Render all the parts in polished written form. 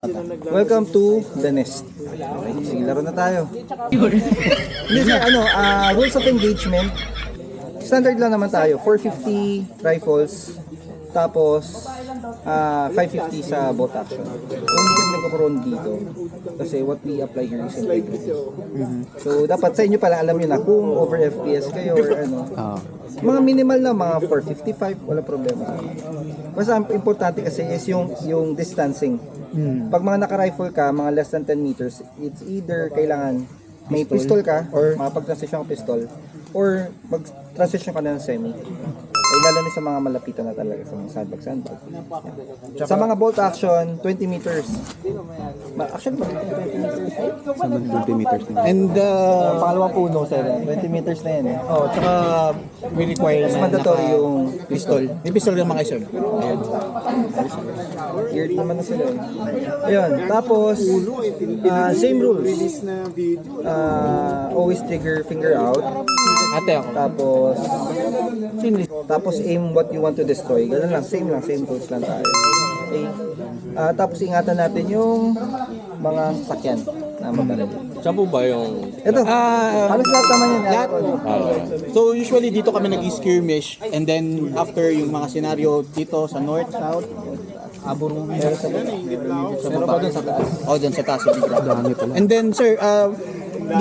Welcome to the nest. Okay, sige, laro na tayo. Hindi sir, rules of engagement. Standard lang naman tayo. 450 rifles. Tapos, 550 sa bolt action. Kung hindi kami nagkakaroon dito, kasi what we apply here is integrity. So, dapat sa inyo pala alam nyo na kung over FPS kayo or ano. Mga minimal na, mga 455, wala problema. Basta ang importante kasi is yung distancing. Pag mga naka-rifle ka, mga less than 10 meters, it's either kailangan may pistol ka, or makapag-transition ka pistol, or mag-transition ka na ng semi. Ay lalo na sa mga malapitan na talaga, sa mga sandbag. Yeah. Sa mga bolt action, 20 meters. Actually, 20 meters. 20 meters na. And pangalawang puno, sir. 20 meters na yan. Oh, tsaka we require Mas na mandatory yung pistol. May pistol ng mga sir. Ayun. geared naman na sila. Ayun, tapos same rules. Always trigger finger out. Ate ako. Tapos aim what you want to destroy. Ganun lang, same rules lang tayo. Okay. Tapos ingatan natin yung mga sakyan na mabaril. Saan po ba yung... Ito, halos lahat naman yan. Lahat. So usually dito kami nag-skirmish and then after yung mga scenario dito sa north, south, Aburong sa baba doon sa taas. Oh, doon sa taas And then sir,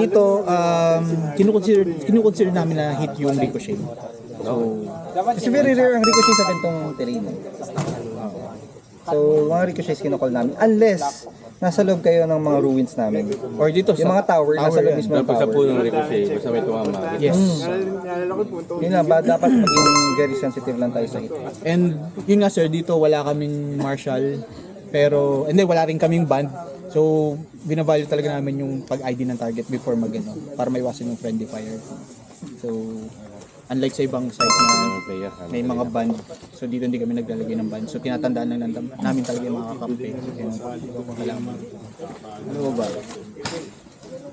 dito kinukonsider namin na hit yung ricochet. So Kasi very rare ang ricochet sa ganitong terrain. So, mga ricochets kinukol namin. Unless, nasa loob kayo ng mga ruins namin. or dito Yung mga tower, nasa loob mismo ng Dapat sa tower. puno ng ricochet, basta may tumama. Yes. Yun lang, dapat maging very sensitive lang tayo sa ito. And yun nga sir, dito wala kaming martial, pero and then wala rin kaming band. So binavalue talaga namin yung pag-ID ng target before mag-ano, para maiwasan yung friendly fire. So unlike sa ibang site na may mga band, so dito hindi kami naglalagay ng band. So tinatandaan lang namin talaga yung mga kakampi. Ano ba?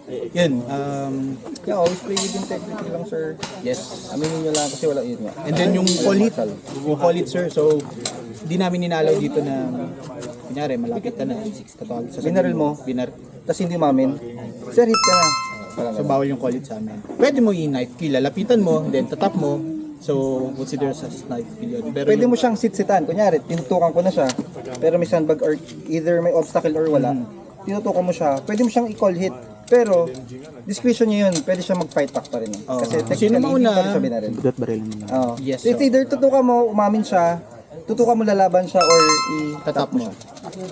Yun, Yeah, always play with integrity lang, sir. yes. Aminin nyo lang kasi wala yun nga. And then yung call it sir, so di namin ninalaw dito na kunyari malapit ka na sa Binaril mo? Tapos hindi mamin. Sir, hit ka na. Parang So ganun. bawal yung call it sa amin. Pwede mo i-knife kill, lapitan mo, then tatap mo. So consider sa knife kill yun. Pero Pwede mo siyang sit-sitan. Kunyari, tinutukan ko na siya. Pero may sandbag or either may obstacle or wala. Tinutukan mo siya. Pwede mo siyang i-call hit. Pero, discretion niya yun. Pwede siya mag-fight back pa rin. Kasi technically, Sino mauna? hindi pa rin siya binaril. Dot baril mo na. Oo. Yes, So, it's either tutukan mo, umamin siya, tutukan mo lalaban siya, or i-tap Tatap mo mo. siya.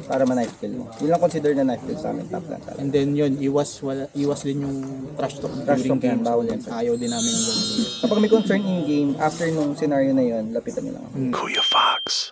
Para ma-knife kill mo. Yun lang consider na knife kill sa amin. Tap lang talaga. And then yun, iwas din yung trash talk Trash during talk yan, game. bawal yan, sir. Ayaw din namin yung ganun. Kapag may concern in-game, after nung scenario na yun, lapitan nyo lang. Kuya Fox.